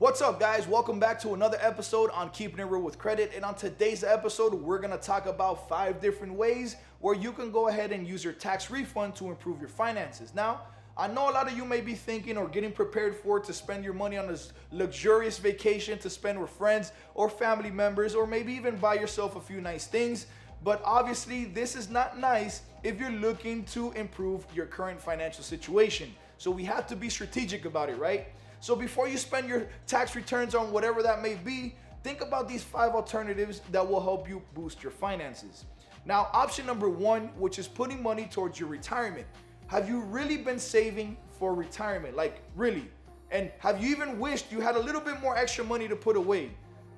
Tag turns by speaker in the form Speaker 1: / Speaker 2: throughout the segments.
Speaker 1: What's up, guys? Welcome back to another episode on Keeping It Real with Credit. And on today's episode, we're going to talk about 5 different ways where you can go ahead and use your tax refund to improve your finances. Now, I know a lot of you may be thinking or getting prepared for to spend your money on this luxurious vacation to spend with friends or family members, or maybe even buy yourself a few nice things. But obviously, this is not nice if you're looking to improve your current financial situation. So we have to be strategic about it, right? So before you spend your tax returns on whatever that may be, think about these 5 alternatives that will help you boost your finances. Now, option number 1, which is putting money towards your retirement. Have you really been saving for retirement? Like, really? And have you even wished you had a little bit more extra money to put away?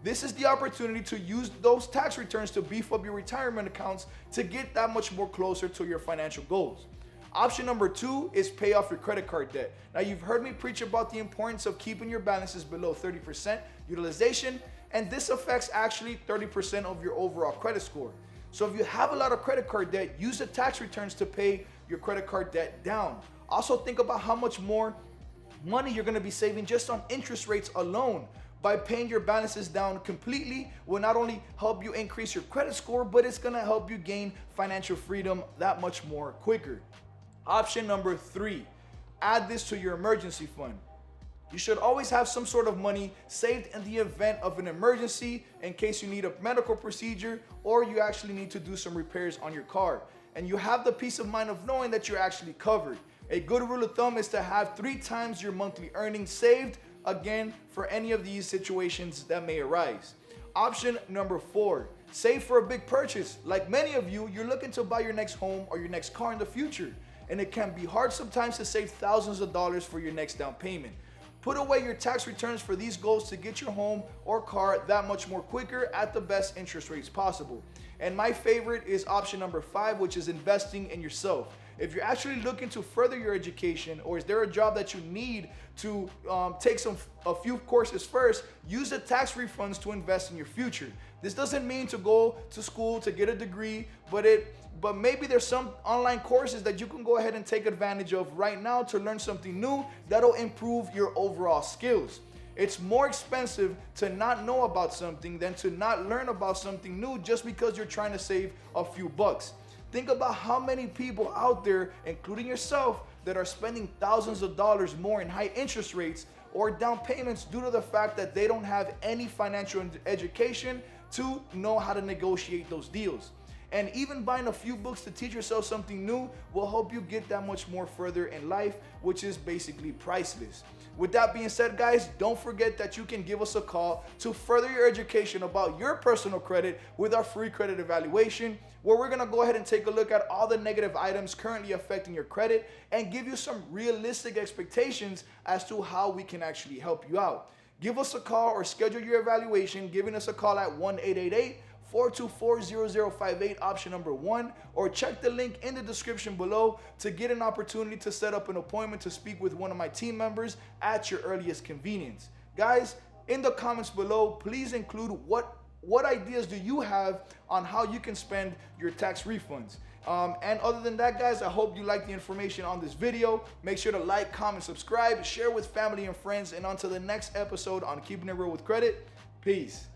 Speaker 1: This is the opportunity to use those tax returns to beef up your retirement accounts to get that much more closer to your financial goals. Option number 2 is pay off your credit card debt. Now, you've heard me preach about the importance of keeping your balances below 30% utilization, and this affects actually 30% of your overall credit score. So if you have a lot of credit card debt, use the tax returns to pay your credit card debt down. Also think about how much more money you're going to be saving just on interest rates alone. By paying your balances down completely will not only help you increase your credit score, but it's going to help you gain financial freedom that much more quicker. Option number 3, add this to your emergency fund. You should always have some sort of money saved in the event of an emergency, in case you need a medical procedure or you actually need to do some repairs on your car. And you have the peace of mind of knowing that you're actually covered. A good rule of thumb is to have 3 times your monthly earnings saved, again, for any of these situations that may arise. Option number 4, save for a big purchase. Like many of you, you're looking to buy your next home or your next car in the future. And it can be hard sometimes to save thousands of dollars for your next down payment. Put away your tax returns for these goals to get your home or car that much more quicker at the best interest rates possible. And my favorite is option number 5, which is investing in yourself. If you're actually looking to further your education, or is there a job that you need to take a few courses first, use the tax refunds to invest in your future. This doesn't mean to go to school to get a degree, but maybe there's some online courses that you can go ahead and take advantage of right now to learn something new that'll improve your overall skills. It's more expensive to not know about something than to not learn about something new just because you're trying to save a few bucks. Think about how many people out there, including yourself, that are spending thousands of dollars more in high interest rates or down payments due to the fact that they don't have any financial education to know how to negotiate those deals. And even buying a few books to teach yourself something new will help you get that much more further in life, which is basically priceless. With that being said, guys, don't forget that you can give us a call to further your education about your personal credit with our free credit evaluation, where we're gonna go ahead and take a look at all the negative items currently affecting your credit and give you some realistic expectations as to how we can actually help you out. Give us a call or schedule your evaluation, giving us a call at 1-888-424-0058, option number 1, or check the link in the description below to get an opportunity to set up an appointment to speak with one of my team members at your earliest convenience. Guys, in the comments below, please include what ideas do you have on how you can spend your tax refunds. And other than that, guys, I hope you like the information on this video. Make sure to like, comment, subscribe, share with family and friends, and on to the next episode on Keeping It Real with Credit. Peace.